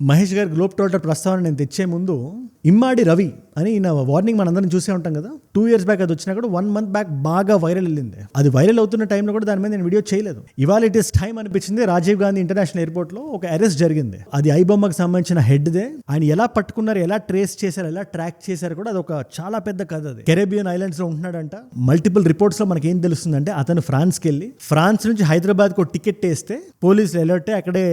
మహేష్ గారి globe trotter ప్రస్తావన నేను తెచ్చే ముందు ఇమ్మాడి రవి అని ఈయన వార్నింగ్ మనందరం చూసే ఉంటాం కదా. 2 years బ్యాక్ అది వచ్చినా కూడా 1 month బ్యాక్ బాగా వైరల్ వెళ్ళింది. అది వైరల్ అవుతున్న టైంలో కూడా దాని మీద నేను వీడియో చేయలేదు. ఇవాళ ఇట్ ఇస్ టైం అనిపించింది. రాజీవ్ గాంధీ ఇంటర్నేషనల్ ఎయిర్పోర్ట్లో ఒక అరెస్ట్ జరిగింది. అది ఐబొమ్మకి సంబంధించిన హెడ్దే. ఆయన ఎలా పట్టుకున్నారు, ఎలా ట్రేస్ చేశారు, ఎలా ట్రాక్ చేశారు కూడా అది ఒక చాలా పెద్ద కథ. అది కెరేబియన్ ఐలాండ్స్ లో ఉంటున్నాడంట. మల్టిపుల్ రిపోర్ట్స్ లో మనకి ఏం తెలుస్తుందంటే అతను ఫ్రాన్స్కి వెళ్ళి ఫ్రాన్స్ నుంచి హైదరాబాద్ కు టికెట్ వేస్తే పోలీసులు అలర్ట్ అక్కడే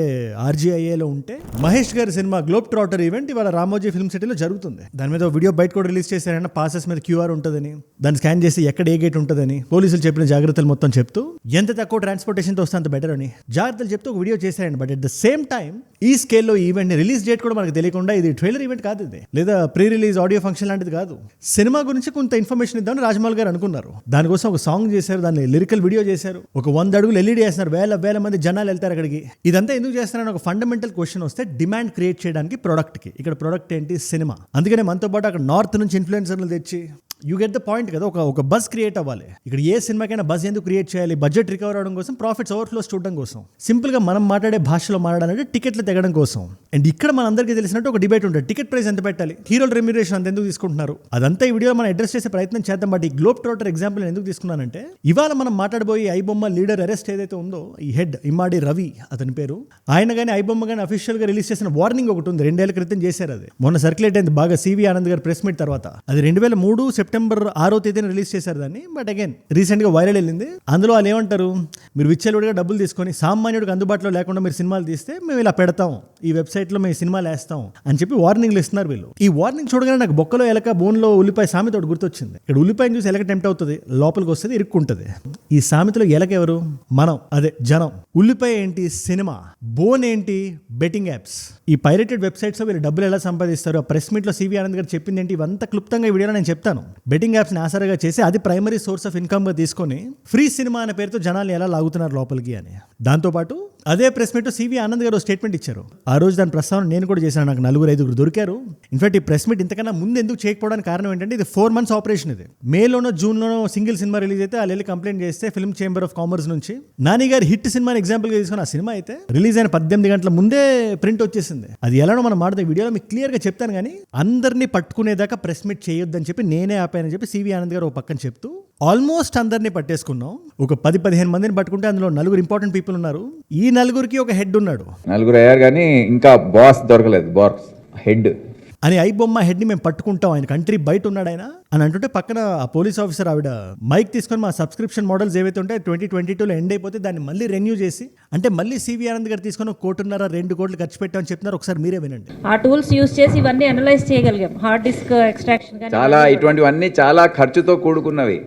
RGIAలో ఉంటే మహేష్ గారి సినిమా గ్లోబ్ ట్రాటర్ ఈవెంట్ ఇవాళ రామోజీ ఫిల్మ్ సిటీలో జరుగుతుంది. దాని మీద వీడియో బయట కూడా రిలీజ్ చేశారన్న పాసెస్ మీద QR ఉంటుందని, దాన్ని స్కాన్ చేసి ఎక్కడ ఏ గేట్ ఉంటుందని పోలీసులు చెప్పిన జాగ్రత్తలు మొత్తం చెప్తూ ఎంత తక్కువ ట్రాన్స్పోర్టేషన్తో వస్తే అంత బెటర్ అని జాగ్రత్తలు చెప్తూ ఒక వీడియో చేశారండి. But at the same time ఈ స్కేల్లో ఈవెంట్ రిలీజ్ డేట్ కూడా మనకు తెలియకుండా ఇది ట్రైలర్ ఈవెంట్ కాదు, ఇది లేదా ప్రీ రిలీజ్ ఆడియో ఫంక్షన్ లాంటిది కాదు. సినిమా గురించి కొంత ఇన్ఫర్మేషన్ ఇద్దామని రాజమౌళి గారు అనుకున్నారు. దానికోసం ఒక సాంగ్ చేశారు, దాన్ని లిరికల్ వీడియో చేశారు. ఒక 100 అడుగులు LED వేస్తున్నారు, వేల మంది జనాలు వెళ్తారు అక్కడికి. ఇదంతా ఎందుకు చేస్తున్నారని ఒక ఫండమెంటల్ క్వశ్చన్ వస్తే డిమాండ్ క్రియేట్ చేయడానికి ప్రొడక్ట్కి. ఇక్కడ ప్రొడక్ట్ ఏంటి? సినిమా. అందుకనే మనతో పాటు అక్కడ నార్త్ నుంచి ఇన్ఫ్లుయెన్సర్లు తెచ్చి యూ గెట్ ద పాయింట్ కదా, ఒక బజ్ క్రియేట్ అవ్వాలి. ఇక్కడ ఏ సినిమాకైనా బజ్ ఎందుకు క్రియేట్ చేయాలి? బడ్జెట్ రికవర్ అవడం కోసం, ప్రాఫిట్స్ ఓవర్ఫ్లోస్ చూడడం కోసం, సింపుల్ గా మనం మాట్లాడే భాషలో మాట్లాడాలంటే టికెట్లు తెగడం కోసం. అండ్ ఇక్కడ మన అందరికీ తెలిసినట్టు ఒక డిబేట్ ఉంటుంది, టికెట్ ప్రైస్ ఎంత పెట్టాలి, హీరోల రెమ్యూనరేషన్ అంత ఎందుకు తీసుకుంటున్నారు. అదంతా ఈ వీడియోలో మనం అడ్రస్ చేసే ప్రయత్నం చేద్దాం. బట్ ఈ గ్లోబ్ ట్రాటర్ ఎగ్జాంపుల్ ఎందుకు తీసుకున్నానంటే ఇవాళ మనం మాట్లాడబోయే ఐబొమ్మ లీడర్ అరెస్ట్ ఏదైతే ఉందో, ఈ హెడ్ ఇమ్మాడి రవి అతని పేరు, ఆయన కానీ ఐబొమ్మ కానీ అఫీషియల్ గా రిలీజ్ చేసిన వార్నింగ్ ఒకటి ఉంది. 2 ఏళ్ల క్రితం చేశారు. అది మొన్న సర్క్యులేట్ అయింది బాగా CV ఆనంద్ గారు ప్రెస్ మీట్ తర్వాత. అది 2003 సెప్టెంబర్ 6వ తేదీన రిలీజ్ చేశారు దాన్ని. బట్ అగైన్ రీసెంట్ గా వైరల్ వెళ్ళింది. అందులో వాళ్ళు ఏమంటారు, మీరు విచ్చలవిడిగా డబ్బులు తీసుకొని సామాన్యుడికి అందుబాటులో లేకుండా మీరు సినిమాలు తీస్తే మేము ఇలా పెడతాం, ఈ వెబ్సైట్ లో మేము సినిమాలు వేస్తాం అని చెప్పి వార్నింగ్లు ఇస్తున్నారు వీళ్ళు. ఈ వార్నింగ్ చూడగానే నాకు బొక్కలో ఎలక బోన్లో ఉల్లిపాయ సామెత ఒకటి గుర్తొచ్చింది. ఇక్కడ ఉల్లిపాయని చూసి ఎలక టెంప్ట్ అవుతుంది, లోపలికి వస్తుంది, ఇరుక్కుంటుంది. ఈ సామెతలో ఎలక ఎవరు? మనం, అదే జనం. ఉల్లిపాయ ఏంటి? సినిమా. బోన్ ఏంటి? Betting apps. ఈ పైరేటెడ్ వెబ్సైట్స్ లో వీళ్ళు డబ్బులు ఎలా సంపాదిస్తారు? ఆ ప్రెస్ మీట్ లో CV ఆనంద్ గారు చెప్పింది ఏంటి? ఇవంతా క్లుప్తంగా ఈ వీడియోలో నేను చెప్తాను. బెట్టింగ్ యాప్స్ ఆసరగా చేసి అది ప్రైమరీ సోర్స్ ఆఫ్ ఇన్కమ్ గా తీసుకొని ఫ్రీ సినిమా అనే పేరుతో జనాలు ఎలా లాగుతున్నారు లోపలికి అని. దాంతోపాటు అదే ప్రెస్ మీట్ CV ఆనంద్ గారు స్టేట్మెంట్ ఇచ్చారు. ఆ రోజు దాని ప్రస్తావన నేను కూడా చేశాను. నాకు 4-5 దొరికారు. ఇన్ఫాక్ట్ ఈ ప్రెస్ మీట్ ఇంతకన్నా ముందు ఎందుకు చేయకపోవడానికి కారణం ఏంటంటే ఇది 4 months ఆపరేషన్. ఇది మేలోనో జూన్లోనో సింగిల్ సినిమా రిలీజ్ అయితే వాళ్ళు వెళ్ళి కంప్లైంట్ చేస్తే ఫిల్మ్ చేంబర్ ఆఫ్ కామర్స్ నుంచి నాని గారి హిట్ సినిమాని ఎగ్జాంపుల్ గా తీసుకుని ఆ సినిమా అయితే రిలీజ్ అయిన 18 గంటల ముందే ప్రింట్ వచ్చేసింది. అది ఎలానో మనం మాట్లాడే వీడియోలో మీకు క్లియర్ గా చెప్తాను. కానీ అందరినీ పట్టుకునేదాకా ప్రెస్ మీట్ చేయొద్దని చెప్పి నేనే ఆపానని చెప్పి CV ఆనంద్ గారు ఒక పక్కన చెప్తూ ఆల్మోస్ట్ అందరినీ పట్టేసుకున్నాం. ఒక 10-15 మందిని పట్టుకుంటే అందులో 4 ఇంపార్టెంట్ పీపుల్ ఉన్నారు. ఈ 4కి ఒక హెడ్ ఉన్నాడు. 4 అయ్యారు కానీ ఇంకా బాస్ దొరకలేదు. బాస్ హెడ్ అని ఐబొమ్మ హెడ్ని మేము పట్టుకుంటాం, ఆయన కంట్రీ బయట ఉన్నాడు ఆయన అని అంటుంటే పక్కన ఆ పోలీస్ ఆఫీసర్ ఆవిడ మైక్ తీసుకొని మా సబ్స్క్రిప్షన్ మోడల్స్ ఏవైతే ఉంటాయో 2022లో ఎండ్ అయిపోతే దాన్ని మళ్ళీ రెన్యూ చేసి, అంటే మళ్ళీ CV ఆనంద్ గారు తీసుకొని 1.5-2 కోట్లు ఖర్చు పెట్టామని చెప్తున్నారు. ఒకసారి మీరే వినండి. ఆ టూల్స్ యూస్ చేసి ఇవన్నీ అనలైజ్ చేయగలిగాం. హార్డ్ డిస్క్ ఎక్స్ట్రాక్షన్ చాలా ఇటువంటివన్నీ చాలా ఖర్చుతో కూడుకున్నవి.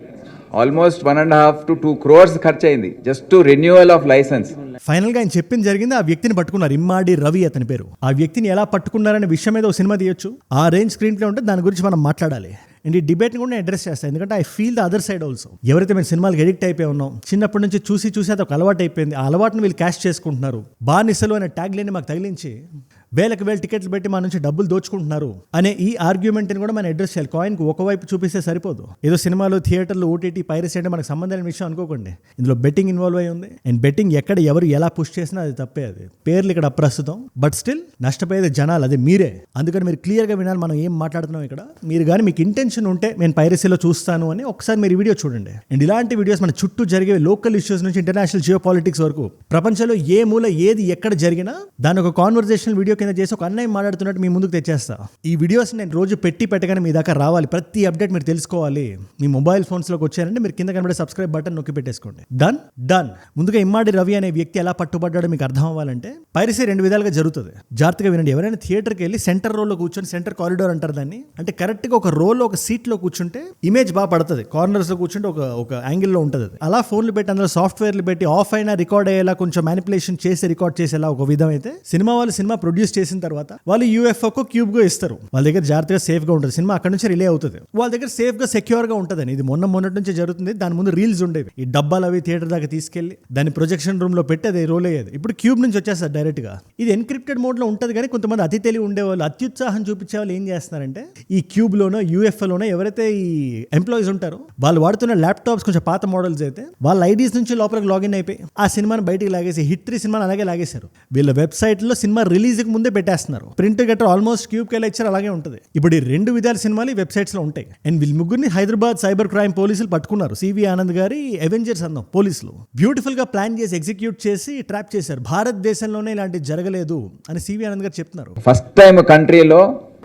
ఆల్మోస్ట్ 1.5 to 2 crores ఖర్చు అయింది just to renewal of licence. Final గా ఆయన చెప్పింది జరిగింది. ఆ వ్యక్తిని పట్టుకున్నారు, ఇమ్మాడి రవి అతని పేరు. ఆ వ్యక్తిని ఎలా పట్టుకున్నారనే విషయం మీద ఒక సినిమా తీయొచ్చు. ఆ రేంజ్ స్క్రీన్ ప్లే ఉంటే దాని గురించి మనం మాట్లాడాలి. అండ్ ఈ డిబేట్ని కూడా నేను అడ్రస్ చేస్తాను, ఎందుకంటే I feel the other side also. ఎవరైతే మేము సినిమాలకు ఎడిక్ట్ అయిపోయి ఉన్నాం, చిన్నప్పటి నుంచి చూసి అది ఒక అలవాటు అయిపోయింది. ఆ అలవాటును వీళ్ళు క్యాష్ చేసుకుంటున్నారు. బానిసలు అనే ట్యాగ్ లైన్ మాకు తగిలించి వేలకు టికెట్లు పెట్టి మా నుంచి డబ్బులు దోచుకుంటున్నారు అనే ఈ ఆర్గ్యుమెంట్ని కూడా మనం అడ్రస్ చేయాలి. కాయిన్కి ఒకవైపు చూపిస్తే సరిపోదు. ఏదో సినిమాలు, థియేటర్లు, OTT, పైరసీ అంటే మనకు సంబంధం లేని విషయం అనుకోకండి. ఇందులో బెట్టింగ్ ఇన్వాల్వ్ అయి ఉంది. అండ్ బెట్టింగ్ ఎక్కడ ఎవరు ఎలా పుష్ చేసినా అది తప్పే. అది పేర్లు ఇక్కడ అప్రస్తుతం, బట్ స్టిల్ నష్టపోయేది జనాలు, అది మీరే. అందుకని మీరు క్లియర్గా వినాలి మనం ఏం మాట్లాడుతున్నాం ఇక్కడ. మీరు కానీ మీకు ఇంటెన్షన్ ఉంటే నేను పైరసీలో చూస్తాను అని ఒకసారి మీరు వీడియో చూడండి. అండ్ ఇలాంటి వీడియోస్ మన చుట్టూ జరిగే లోకల్ ఇష్యూస్ నుంచి ఇంటర్నేషనల్ జియో పాలిటిక్స్ వరకు ప్రపంచంలో ఏ మూల ఏది ఎక్కడ జరిగినా దాని ఒక కాన్వర్జేషనల్ వీడియో కింద చేసి ఒక అన్నయ్య మాట్లాడుతున్నట్టు మీ ముందుకు తెచ్చేస్తా. ఈ వీడియోస్ నేను రోజు పెట్టగానే మీ దాకా రావాలి. ప్రతి అప్డేట్ మీరు తెలుసుకోవాలి. మీ మొబైల్ ఫోన్స్లోకి వచ్చారంటే మీరు కింద కనబడే సబ్స్క్రైబ్ బటన్ నొక్కి పెట్టేసుకోండి. డన్. ముందుగా ఇమ్మాడి రవి అనే వ్యక్తి ఎలా పట్టుబడ్డాడో మీకు అర్థం అవ్వాలంటే పైరసీ 2 విధాలుగా జరుగుతుంది. జాగ్రత్తగా వినండి. ఎవరైనా థియేటర్కి వెళ్ళి సెంటర్ రోల్లో కూర్చొని, సెంటర్ కారిడార్ అంటారు దాన్ని, అంటే కరెక్ట్గా ఒక రోల్లో ఒక సీట్లో కూర్చుంటే ఇమేజ్ బాగా పడుతుంది. కార్నర్స్ లో కూర్చుంటే ఒక యాంగిల్లో ఉంటుంది. అలా ఫోన్లు పెట్టి అందులో సాఫ్ట్వేర్లు పెట్టి ఆఫ్ అయినా రికార్డ్ అయ్యేలా కొంచెం మ్యానిపులేషన్ చేసి రికార్డ్ చేసేలా ఒక విధం అయితే సినిమా వాళ్ళు సినిమా ప్రొడ్యూస్ చేసిన తర్వాత వాళ్ళు UFOకో క్యూబ్గో ఇస్తారు. వాళ్ళ దగ్గర జాగ్రత్తగా సేఫ్గా ఉంటుంది. సినిమా అక్కడ నుంచి రిలే అవుతుంది. వాళ్ళ దగ్గర సేఫ్గా సెక్యూర్గా ఉంటుందని. ఇది మొన్నటి నుంచి జరుగుతుంది. దాని ముందు రీల్స్ ఉండేవి. ఈ డబ్బాలు అవి థియేటర్ దాకా తీసుకెళ్లి దాన్ని ప్రొజెక్షన్ రూమ్ లో పెట్టి అది రోల్ అయ్యేది. ఇప్పుడు క్యూబ్ నుంచి వచ్చేస్తారు డైరెక్ట్ గా. ఇది ఎన్క్రిప్టెడ్ మోడ్ లో ఉంటుంది. కానీ కొంతమంది అతి తెలివి ఉండేవాళ్ళు, అత్యుత్సాహం చూపించే వాళ్ళు ఏం చేస్తున్నారంటే ఈ క్యూబ్ లోనో UFOలోనో ఎవరైతే ఈ ఎంప్లాయీస్ ఉంటారో వాళ్ళు వాడుతున్న ల్యాప్టాప్స్ కొంచెం పాత మోడల్స్ అయితే వాళ్ళ ఐడీస్ నుంచి లోపలికి లాగిన్ అయిపోయి ఆ సినిమాని బయటికి లాగేసి హిట్ 3 సినిమాని అలాగే లాగేశారు. వీళ్ళ వెబ్సైట్లో సినిమా రిలీజ్కి ముందు ముందే పెట్టేస్తున్నారు. ప్రింట్ గట్రా ఆల్మోస్ట్ క్యూబ్ కే లెక్చర్ అలాగే ఉంటుంది. ఇప్పుడు ఈ 2 విధాల సినిమాలు ఈ వెబ్సైట్స్ లో ఉంటాయి. అండ్ వీళ్ళు ముగ్గురిని హైదరాబాద్ సైబర్ క్రైమ్ పోలీసులు పట్టుకున్నారు. సివి ఆనంద్ గారి అవెంజర్స్ అన్నాం పోలీసులు బ్యూటిఫుల్ గా ప్లాన్ చేసి ఎగ్జిక్యూట్ చేసి ట్రాప్ చేశారు. భారతదేశంలోనే ఇలాంటివి జరగలేదు అని సివి ఆనంద్ గారు చెప్తున్నారు. ఫస్ట్ టైం కంట్రీలో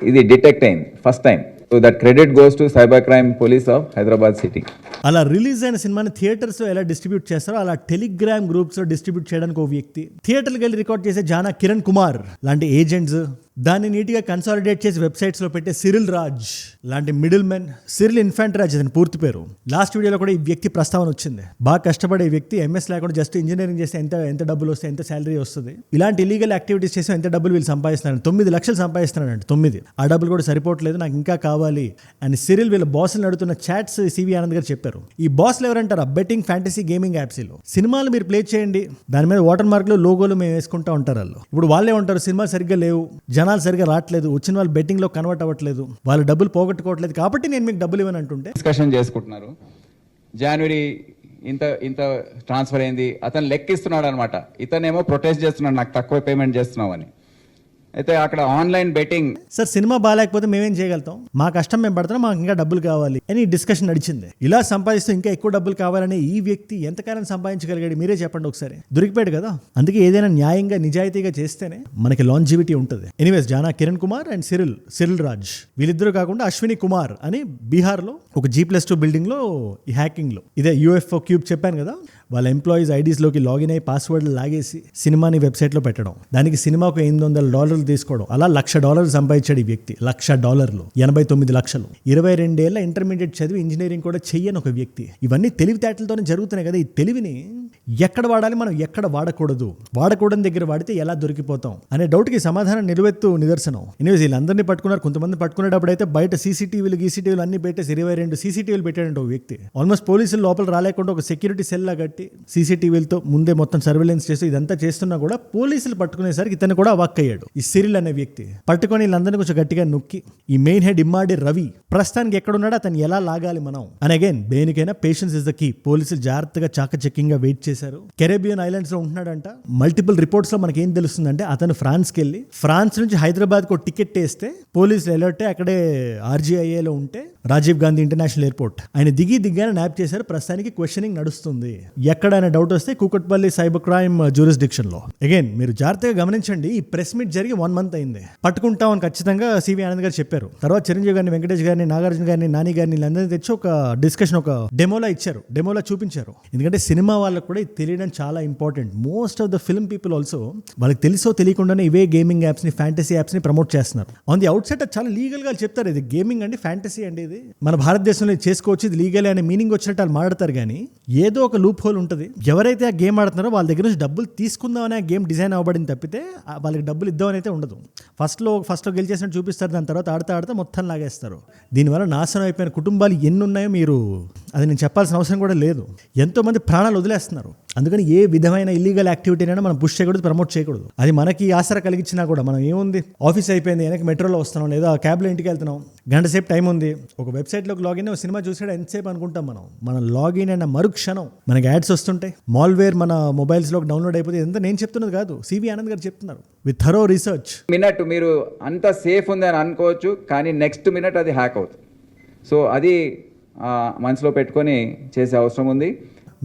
ఇది డిటెక్ట్ అయింది, first time. So that credit goes to cyber crime police of Hyderabad city. అలా రిలీజ్ అయిన సినిమాని థియేటర్స్ లో ఎలా డిస్ట్రిబ్యూట్ చేస్తారో అలా టెలిగ్రామ్ గ్రూప్స్ లో డిస్ట్రిబ్యూట్ చేయడానికి ఒక వ్యక్తి, థియేటర్కి వెళ్ళి రికార్డ్ చేసే జానా కిరణ్ కుమార్ లాంటి ఏజెంట్స్, దాన్ని నీట్గా కన్సాలిడేట్ చేసి వెబ్సైట్స్ లో పెట్టే సిరిల్ రాజ్ లాంటి మిడిల్ మెన్, సిరిల్ ఇన్ఫాంట్రాజ్ అతని పూర్తి పేరు. లాస్ట్ వీడియోలో కూడా ఈ వ్యక్తి ప్రస్తావన వచ్చింది. బాగా కష్టపడే వ్యక్తి, ఎంఎస్ లేకుండా జస్ట్ ఇంజనీరింగ్ చేస్తే ఎంత డబ్బులు వస్తాయి, ఎంత శాలరీ వస్తుంది, ఇలాంటి ఇలీగల్ యాక్టివిటీస్ చేసి ఎంత డబ్బులు వీళ్ళు సంపాదిస్తున్నారు. 9 లక్షలు సంపాదిస్తున్నాడు. 9 ఆ డబ్బులు కూడా సరిపోవట్లేదు, నాకు ఇంకా కావాలి అని సిరిల్ వీళ్ళ బాస్లు నడుతున్న చాట్స్ సివి ఆనంద్ గారు చెప్పారు. ఈ బాస్లు ఎవరంటారా? బెట్టింగ్ ఫ్యాంటసీ గేమింగ్ యాప్స్లో సినిమాలు మీరు ప్లే చేయండి, దాని మీద వాటర్ మార్క్లు లోగోలు మేము వేసుకుంటా ఉంటారు వాళ్ళు. ఇప్పుడు వాళ్ళే ఉంటారు, సినిమాలు సరిగ్గా లేవు, జనాలు సరిగ్గా రావట్లేదు, వచ్చిన వాళ్ళు బెట్టింగ్ లో కన్వర్ట్ అవ్వట్లేదు, వాళ్ళు డబ్బులు పోగొట్టుకోవట్లేదు, కాబట్టి నేను మీకు డబ్బులు ఇవ్వను అంటుంటే డిస్కషన్ చేసుకుంటున్నారు. జనవరి ఇంత ట్రాన్స్ఫర్ అయింది, అతను లెక్కిస్తున్నాడు అనమాట. ఇతనేమో ప్రొటెస్ట్ చేస్తున్నాడు, నాకు తక్కువ పేమెంట్ చేస్తున్నావు అని. అయితే అక్కడ ఆన్లైన్ బెట్టింగ్. సార్ సినిమా బాగాలేకపోతే మేమేం చేయగలుగుతాం, మా కష్టం మేము పడుతున్నాం, మాకు ఇంకా డబ్బులు కావాలి అని డిస్కషన్ నడిచింది. ఇలా సంపాదిస్తూ ఇంకా ఎక్కువ డబ్బులు కావాలని ఈ వ్యక్తి ఎంతకాలం సంపాదించగలిగాడు మీరే చెప్పండి ఒకసారి. దొరికిపోయాడు కదా. అందుకే ఏదైనా న్యాయంగా నిజాయితీగా చేస్తేనే మనకి లాంజివిటీ ఉంటుంది. Anyways, Jana Kiran Kumar and Cyril Raj వీళ్ళిద్దరూ కాకుండా అశ్విని కుమార్ అని బీహార్లో ఒక G+2 బిల్డింగ్ లో ఈ హ్యాకింగ్ లో ఇదే UFO క్యూబ్ చెప్పాను కదా, వాళ్ళ ఎంప్లాయీస్ ఐడీస్ లోకి లాగిన్ అయ్యి పాస్వర్డ్లు లాగేసి సినిమాని వెబ్సైట్ లో పెట్టడం, దానికి సినిమాకు $800 తీసుకోవడం, అలా $1,00,000 సంపాదించాడు ఈ వ్యక్తి. $1,00,000 89 లక్షలు. 22 ఏళ్ల ఇంటర్మీడియట్ చదివి ఇంజనీరింగ్ కూడా చెయ్యని ఒక వ్యక్తి. ఇవన్నీ తెలివితేటలతోనే జరుగుతున్నాయి కదా. ఈ తెలివిని ఎక్కడ వాడాలి, మనం ఎక్కడ వాడకూడదు, వాడకూడని దగ్గర వాడితే ఎలా దొరికిపోతాం అనే డౌట్కి సమాధానం నిలువెత్తు నిదర్శనం. ఎనివేస్ వీళ్ళందరినీ పట్టుకున్నారు. కొంతమంది పట్టుకునేటప్పుడు అయితే బయట గీసీటీవీలు అన్ని పెట్టేసి 22 సీసీటీవీలు పెట్టాడంట ఒక వ్యక్తి. ఆల్మోస్ట్ పోలీసులు లోపల రాలేకుండా ఒక సెక్యూరిటీ సెల్ లా కట్టి సీసీటీవీలతో ముందే మొత్తం సర్వేలెన్స్ చేస్తూ ఇదంతా చేస్తున్నా కూడా పోలీసులు పట్టుకునేసరికి ఇతను కూడా అవాక్ అయ్యాడు. ఈ సిరిల్ అనే వ్యక్తి పట్టుకొని వీళ్ళందరినీ కొంచెం గట్టిగా నొక్కి ఈ మెయిన్ హెడ్ ఇమ్మాడి రవి ప్రస్తుతానికి ఎక్కడున్నాడో అతను ఎలా లాగాలి మనం అని. అగైన్ దేనికైనా పేషెన్స్ ఇస్ ద కీ. పోలీసులు జాగ్రత్తగా చాకచక్యంగా వెయిట్ చేశారు. కెరేబియన్ ఐలాండ్స్ లో ఉంటున్నాడంట. మల్టిపుల్ రిపోర్ట్స్ లో మనకి ఏం తెలుస్తుందంటే అతను ఫ్రాన్స్కి వెళ్ళి ఫ్రాన్స్ నుంచి హైదరాబాద్ కు టికెట్ వేస్తే పోలీసులు ఎలర్ట్ అక్కడే RGIA లో ఉంటే రాజీవ్ గాంధీ ఇంటర్నేషనల్ ఎయిర్పోర్ట్ ఆయన దిగానే న్యాప్ చేశారు. ప్రస్తుతానికి క్వశ్చనింగ్ నడుస్తుంది. ఎక్కడైనా డౌట్ వస్తే కూకట్పల్లి సైబర్ క్రైమ్ జ్యూరిస్డిక్షన్ లో. అగైన్ మీరు జాగ్రత్తగా గమనించండి, ఈ ప్రెస్ మీట్ జరిగి 1 month అయింది. పట్టుకుంటామని ఖచ్చితంగా సివి ఆనంద్ గారు చెప్పారు. తర్వాత చిరంజీవి గారిని, వెంకటేష్ గారిని, నాగార్జున గారిని, నాని గారిని వీళ్ళందరినీ తెచ్చి ఒక డిస్కషన్, ఒక డెమోలా ఇచ్చారు, డెమోలా చూపించారు. ఎందుకంటే సినిమా వాళ్ళకు కూడా ఇది తెలియడం చాలా important. Most of the film people also వాళ్ళకి తెలుసో తెలియకుండానే ఇవే గేమింగ్ యాప్స్ ని, ఫ్యాంటసీ యాప్స్ ని ప్రమోట్ చేస్తున్నారు. ఆన్ ది అవుట్ సైడ్ చాలా లీగల్ గా చెప్తారు, ఇది గేమింగ్ అండి, ఫ్యాంటసీ అండి, ఇది మన భారతదేశంలో చేసుకోవచ్చు, ఇది లీగల్ అనే మీనింగ్ వచ్చినట్టు వాళ్ళు మాట్లాడతారు. కానీ ఏదో ఒక లూప్ హోల్ ఉంటుంది. ఎవరైతే ఆ గేమ్ ఆడుతున్నారో వాళ్ళ దగ్గర నుంచి డబ్బులు తీసుకుందామని ఆ గేమ్ డిజైన్ అవ్వబడింది తప్పితే వాళ్ళకి డబ్బులు ఇద్దామని అయితే ఉండదు. ఫస్ట్లో గెలిచేసినట్టు చూపిస్తారు, దాని తర్వాత ఆడితే మొత్తం లాగేస్తారు. దీనివల్ల నాశనం అయిపోయిన కుటుంబాలు ఎన్ని ఉన్నాయో మీరు అది నేను చెప్పాల్సిన అవసరం కూడా లేదు. ఎంతోమంది ప్రాణాలు వదిలేస్తున్నారు. అందుకని ఏ విధమైన ఇల్లీగల్ యాక్టివిటీనైనా మనం పుష్ చేయకూడదు, ప్రమోట్ చేయకూడదు. అది మనకి ఆసరా కలిగించినా కూడా మనం ఏముంది, ఆఫీస్ అయిపోయింది, వెనక్కి మెట్రోలో వస్తున్నాం లేదా క్యాబ్లో ఇంటికి వెళ్తున్నాం, గంట సేపు టైం ఉంది, ఒక వెబ్సైట్లోకి లాగిన్ ఒక సినిమా చూసాడు ఎంతసేపు అనుకుంటాం మనం లాగిన్ అయిన మరుక్షణం మనకి యాడ్స్ వస్తుంటాయి, మాల్వేర్ మన మొబైల్స్లోకి డౌన్లోడ్ అయిపోతే. ఇదంతా నేను చెప్తున్నది కాదు, సివి ఆనంద్ గారు చెప్తున్నారు విత్ థరో రీసెర్చ్. మినిట్ మీరు అంత సేఫ్ ఉంది అని అనుకోవచ్చు, కానీ నెక్స్ట్ మినిట్ అది హ్యాక్ అవుతుంది. సో అది మనసులో పెట్టుకొని చేసే అవసరం ఉంది.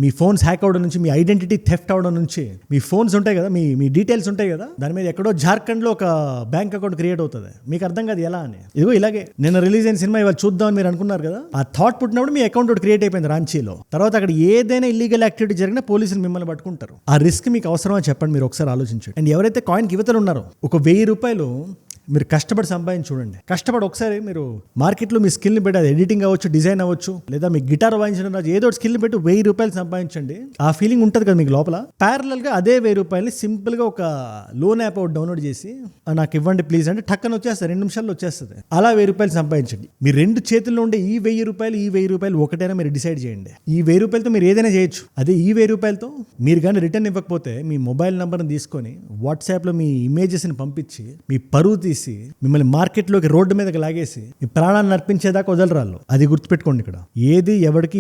మీ ఫోన్స్ హ్యాక్ అవడం నుంచి, మీ ఐడెంటిటీ థెఫ్ట్ అవడం నుంచి, మీ ఫోన్స్ ఉంటాయి కదా, మీ డీటెయిల్స్ ఉంటాయి కదా, దాని మీద ఎక్కడో జార్ఖండ్లో ఒక బ్యాంక్ అకౌంట్ క్రియేట్ అవుతుంది. మీకు అర్థం కాదు ఎలా అని. ఇదిగో ఇలాగే నిన్న రిలీజ్ అయిన సినిమా ఇవాళ చూద్దామని మీరు అనుకున్నారు కదా, ఆ థాట్ పుట్టినప్పుడు మీ అకౌంట్ ఒకటి క్రియేట్ అయిపోయింది రాంచీలో. తర్వాత అక్కడ ఏదైనా ఇల్లీగల్ యాక్టివిటీ జరిగినా పోలీసులు మిమ్మల్ని పట్టుకుంటారు. ఆ రిస్క్ మీకు అవసరమా చెప్పండి, మీరు ఒకసారి ఆలోచించండి. అండ్ ఎవరైతే కాయిన్కి యువతలు ఉన్నారో ఒక ₹1000 మీరు కష్టపడి సంపాదించి చూడండి. కష్టపడి ఒకసారి మీరు మార్కెట్లో మీ స్కిల్ని పెట్టి, అది ఎడిటింగ్ అవ్వచ్చు, డిజైన్ అవ్వచ్చు, లేదా మీ గిటార్ వాయించడం రాజు, ఏదో స్కిల్ని పెట్టి ₹1000 సంపాదించండి. ఆ ఫీలింగ్ ఉంటుంది కదా మీకు లోపల. ప్యారలల్గా అదే ₹1000 సింపుల్గా ఒక లోన్ యాప్ ఒకటి డౌన్లోడ్ చేసి నాకు ఇవ్వండి ప్లీజ్ అంటే టక్కన వచ్చేస్తుంది, 2 నిమిషాల్లో వచ్చేస్తుంది. అలా ₹1000 సంపాదించండి. మీ 2 చేతుల్లో ఉండే ఈ ₹1000 ఒకటైనా మీరు డిసైడ్ చేయండి. ఈ ₹1000 మీరు ఏదైనా చేయొచ్చు. అదే ఈ ₹1000 మీరు కానీ రిటర్న్ ఇవ్వకపోతే మీ మొబైల్ నెంబర్ని తీసుకొని వాట్సాప్లో మీ ఇమేజెస్ని పంపించి మీ పరువు తీసి మిమ్మల్ని మార్కెట్లోకి రోడ్డు మీదకి లాగేసి మీ ప్రాణాన్ని అర్పించేదాకా వదలరాళ్ళు. అది గుర్తుపెట్టుకోండి. ఇక్కడ ఏది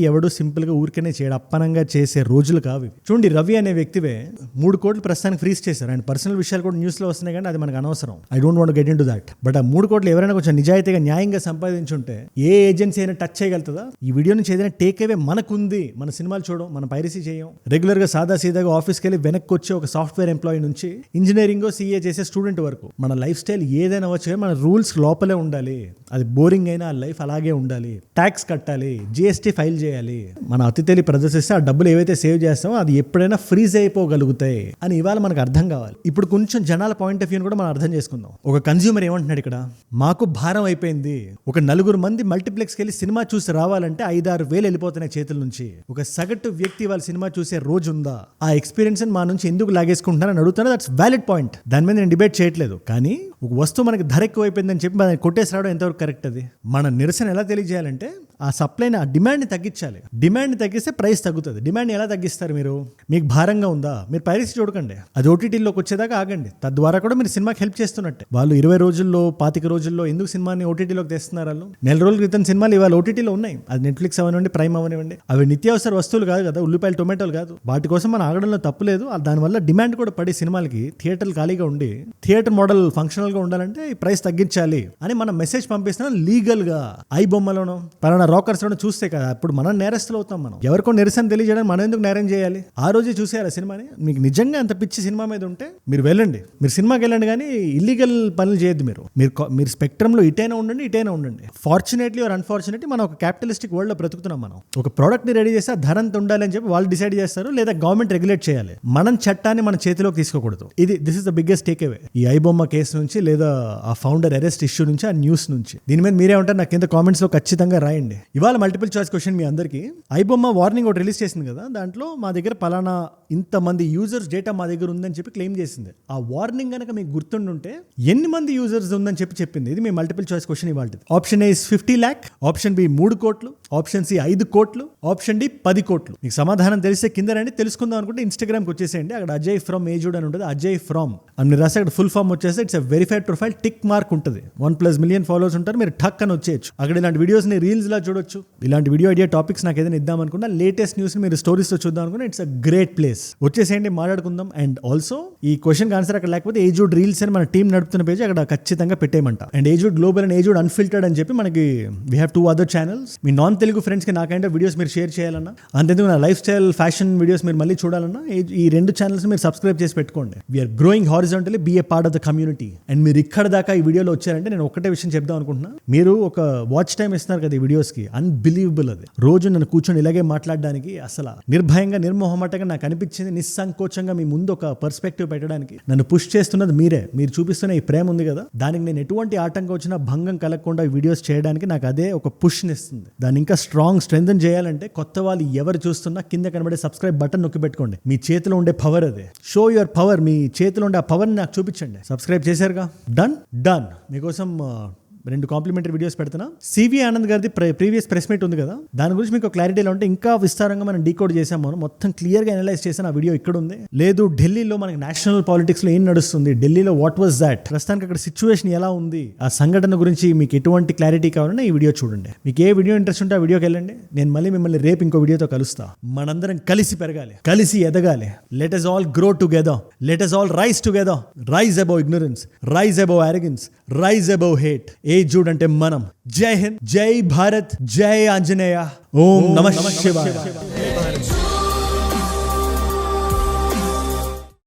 ఎవడు సింపుల్ గా ఊరికనే చేయడం అప్పనంగా చేసే రోజులు కావు. చూడండి, రవి అనే వ్యక్తివే 3 కోట్లు ప్రస్తుతానికి ఫ్రీజ్ చేశారు. ఆయన పర్సనల్ విషయాలు కూడా న్యూస్ లో వస్తున్నాయి, కానీ అది మనకు అనవసరం. I don't want get in to that. But ఆ 3 కోట్లు ఎవరైనా కొంచెం నిజాయితీగా న్యాయంగా సంపాదించుంటే ఏ ఏజెన్సీ అయినా టచ్ చేయగలుగుతుందా? ఈ వీడియో నుంచి ఏదైనా టేక్ అవే మనకుంది. మన సినిమాలు చూడం, మనం పైరసీ చేయం, రెగ్యులర్ గా సాదా సీదాగా ఆఫీస్కి వెళ్ళి వెనక్కి వచ్చే ఒక సాఫ్ట్వేర్ ఎంప్లాయీ నుంచి ఇంజనీరింగ్ CA చేసే స్టూడెంట్ వరకు మన లైఫ్ స్టైల్ ఏదైనా వచ్చే మన రూల్స్ లోపలే ఉండాలి. అది బోరింగ్ అయినా ఆ లైఫ్ అలాగే ఉండాలి. ట్యాక్స్ కట్టాలి, GST ఫైల్ చేయాలి. మన అతి తెలివి ప్రదర్శిస్తే ఆ డబ్బులు ఏవైతే సేవ్ చేస్తామో అది ఎప్పుడైనా ఫ్రీజ్ అయిపోగలుగుతాయి అని ఇవాళ మనకు అర్థం కావాలి. ఇప్పుడు కొంచెం జనాల పాయింట్ ఆఫ్ వ్యూ కూడా మనం అర్థం చేసుకుందాం. ఒక కన్స్యూమర్ ఏమంటున్నాడు ఇక్కడ, మాకు భారం అయిపోయింది. ఒక 4 మంది మల్టీప్లెక్స్కి వెళ్ళి సినిమా చూసి రావాలంటే 5-6 వేలు వెళ్ళిపోతున్నాయి చేతుల నుంచి. ఒక సగటు వ్యక్తి వాళ్ళ సినిమా చూసే రోజు ఉందా? ఆ ఎక్స్పీరియన్స్ మా నుంచి ఎందుకు లాగేసుకుంటున్నారని అడుగుతున్నా. That's valid point. దాని మీద నేను డిబేట్ చేయట్లేదు. కానీ ఒక వస్తువు మనకి ధర ఎక్కువ అయిపోయిందని చెప్పి మనం కొట్టేసి రావడం ఎంతవరకు కరెక్ట్? అది మన నిరసన ఎలా తెలియజేయాలంటే ఆ సప్లైని, ఆ డిమాండ్ని తగ్గించాలి. డిమాండ్ని తగ్గిస్తే ప్రైస్ తగ్గుతుంది. డిమాండ్ని ఎలా తగ్గిస్తారు మీరు? మీకు భారంగా ఉందా? మీరు పైరసీ చూడకండి, అది OTTలోకి వచ్చేదాకా ఆగండి. తద్వారా కూడా మీరు సినిమాకి హెల్ప్ చేస్తున్నట్టే. వాళ్ళు 20 రోజుల్లో 25 రోజుల్లో ఎందుకు సినిమాని OTTలోకి తెస్తున్నారు? వాళ్ళు 4 రోజుల క్రితం సినిమాలు ఇవాళ OTTలో ఉన్నాయి. అది నెట్ఫ్లిక్స్ అవనివ్వండి, ప్రైమ్ అవనివ్వండి. అవి నిత్యావసర వస్తువులు కాదు కదా, ఉల్లిపాయలు టొమాటోలు కాదు. వాటి కోసం మనం ఆగడంలో తప్పు లేదు. దానివల్ల డిమాండ్ కూడా పడి సినిమాలకి థియేటర్లు ఖాళీగా ఉండి థియేటర్ మోడల్ ఫంక్షనల్గా ఉండాలంటే ఈ ప్రైస్ తగ్గించాలి అని మనం మెసేజ్ పంపిస్తున్నాం లీగల్గా. ఐ బొమ్మలోనో పలానా రాకర్స్ లోనో చూస్తే కదా అప్పుడు మనం నేరస్తులు అవుతాం. మనం ఎవరికో నిరసన తెలియజేయడానికి మనం ఎందుకు నేరం చేయాలి? ఆ రోజే చూసేయాలి సినిమాని. మీకు నిజంగా అంత పిచ్చి సినిమా మీద ఉంటే మీరు వెళ్ళండి, మీరు సినిమాకి వెళ్ళండి, కానీ ఇల్లీగల్ పనులు చేయొద్దు. మీరు స్పెక్ట్రంలో ఇటైనా ఉండండి. ఫార్చునేట్లీ ఆర్ అన్ఫార్చునేట్లీ మనం ఒక క్యాపిటలిస్టిక్ వరల్డ్ లో బ్రతుకుతున్నాం. మనం ఒక ప్రోడక్ట్ ని రెడీ చేస్తే ధర అంత ఉండాలి అని చెప్పి వాళ్ళు డిసైడ్ చేస్తారు, లేదా గవర్నమెంట్ రెగ్యులేట్ చేయాలి. మనం చట్టాన్ని మన చేతిలోకి తీసుకోకూడదు. This is the biggest take away ఈ ఐబొమ్మ కేసు నుంచి, లేదా ఆ ఫౌండర్ అరెస్ట్ ఇష్యూ నుంచి, ఆ న్యూస్ నుంచి. దీని మీద మీరేమంటారు నాకు కింద కామెంట్స్ లో ఖచ్చితంగా రాయండి. ఇవాళ మల్టిపుల్ చాయిస్ క్వశ్చన్ మీ అందరికీ. ఐబొమ్మ వార్నింగ్ ఒకటి రిలీజ్ చేసింది కదా, దాంట్లో మా దగ్గర పలానా ఇంతమంది యూజర్స్ డేటా మా దగ్గర ఉందని చెప్పి క్లెయిమ్ చేసింది. ఆ వార్నింగ్ కనుక మీకు గుర్తుండుంటే ఎన్ని మంది యూజర్స్ ఉందని చెప్పింది. ఇది మీ మల్టిపుల్ చాయిస్ క్వశ్చన్ ఇవాళ. Option A 50 lakh, option B 3 కోట్లు, ఆప్షన్ సి 5 కోట్లు, ఆప్షన్ డి 10 కోట్లు. మీకు సమాధానం తెలిస్తే కింద రండి. తెలుసుకుందాం అనుకుంటే ఇన్స్టాగ్రామ్కి వచ్చేసేయండి. అక్కడ అజయ్ ఫ్రమ్ ఏజుడ్ అని ఉంటుంది. అజయ్ ఫ్రమ్ అని మీరు రాస్తే అక్కడ ఫుల్ ఫామ్ వచ్చేస్తే it's a verified profile, tick mark ఉంటుంది. 1+ million ఫాలోవర్స్ ఉంటారు. మీరు టక్ అని వచ్చేయచ్చు. అక్కడ ఇలాంటి వీడియోస్ని రీల్స్ లా చూడొచ్చు. ఇలాంటి వీడియో ఐడియా టాపిక్స్ నాకు ఏదైనా ఇద్దాం అనుకున్నా, లేటెస్ట్ న్యూస్ మీరు స్టోరీస్తో చూద్దాం అనుకున్నా, ఇట్స్ అ గ్రేట్ ప్లేస్. వచ్చేసేయండి, మాట్లాడుకుందాం. అండ్ ఆల్సో ఈ క్వశ్చన్ ఆన్సర్ అక్కడ లేకపోతే ఏజుడ్ రీల్స్ అని మన టీం నడుపుతున్న పేజ్ అక్కడ ఖచ్చితంగా పెట్టేయమంట. అండ్ ఏజుడ్ గ్లోబల్ అండ్ ఏజుడ్ అన్ఫిల్టర్డ్ అని చెప్పి మనకి we have 2 other channels. Me non Telugu ఫ్రెండ్స్కి నా కైండ్ ఆఫ్ వీడియోస్ మీరు షేర్ చేయాలన్నా, అంతేందుకు నా లైఫ్ స్టైల్ ఫ్యాషన్ వీడియోస్ మీరు మళ్ళీ చూడాలన్నా ఈ 2 ఛానల్స్ మీరు సబ్స్క్రైబ్ చేసి పెట్టుకోండి. We are growing horizontally, be a part of the community. And మీరు ఇక్కడ దాకా ఈ వీడియోలో వచ్చారంటే నేను ఒకటే విషయం చెప్దాం అనుకుంటున్నా. మీరు ఒక వాచ్ టైం ఇస్తున్నారు కదా ఈ వీడియోస్కి, అన్బిలీవబుల్. అది రోజు నన్ను కూర్చొని ఇలాగే మాట్లాడడానికి అసలు నిర్భయంగా, నిర్మోహమాటంగా నాకు అనిపించింది. నిస్సంకోచంగా మీ ముందు ఒక పర్స్పెక్టివ్ పెట్టడానికి నన్ను పుష్ చేస్తున్నది మీరే. మీరు చూపిస్తున్న ఈ ప్రేమ ఉంది కదా, దానికి నేను ఎటువంటి ఆటంకం వచ్చినా భంగం కలగకుండా ఈ వీడియోస్ చేయడానికి నాకు అదే ఒక పుష్ని ఇస్తుంది. దాన్ని ఇంకా స్ట్రెంథెన్ చేయాలంటే కొత్త వాళ్ళు ఎవరు చూస్తున్నా కింద కనబడే సబ్స్క్రైబ్ బటన్ నొక్కి పెట్టుకోండి. మీ చేతిలో ఉండే పవర్ అదే. Show your power. మీ చేతిలో ఉండే ఆ పవర్ని నాకు చూపించండి. సబ్స్క్రైబ్ చేశారుగా, డన్. మీకోసం 2 కాంప్లిమెంటరీ వీడియోస్ పెడుతున్నా. సివి ఆనంద్ గారిది ప్రీవియస్ ప్రెస్ మీట్ ఉంది కదా, దాని గురించి మీకు క్లారిటీలో ఉంటే ఇంకా విస్తారంగా మనం డీకోడ్ చేసాం. మనం మొత్తం క్లియర్గా అనలైజ్ చేసాం. ఆ వీడియో ఇక్కడ ఉంది. లేదు ఢిల్లీలో మనకి నేషనల్ పాలిటిక్స్లో ఏం నడుస్తుంది, ఢిల్లీలో వాట్ వాజ్ దాట్, ప్రస్తుతానికి అక్కడ సిచ్యువేషన్ ఎలా ఉంది, ఆ సంఘటన గురించి మీకు ఎటువంటి క్లారిటీ కావాలన్నా ఈ వీడియో చూడండి. మీకు ఏ వీడియో ఇంట్రెస్ట్ ఉంటే ఆ వీడియోకి వెళ్ళండి. నేను మళ్ళీ మిమ్మల్ని రేపు ఇంకో వీడియోతో కలుస్తా. మనందరం కలిసి పెరగాలి, కలిసి ఎదగాలి. Let us all grow together. Let us all rise together. Rise above ignorance. Rise above arrogance. Rise above hate. ఏజుడ్ అంటే మనం. జై హింద్, జై భారత్, జై ఆంజనేయ, ఓం నమః శివాయ.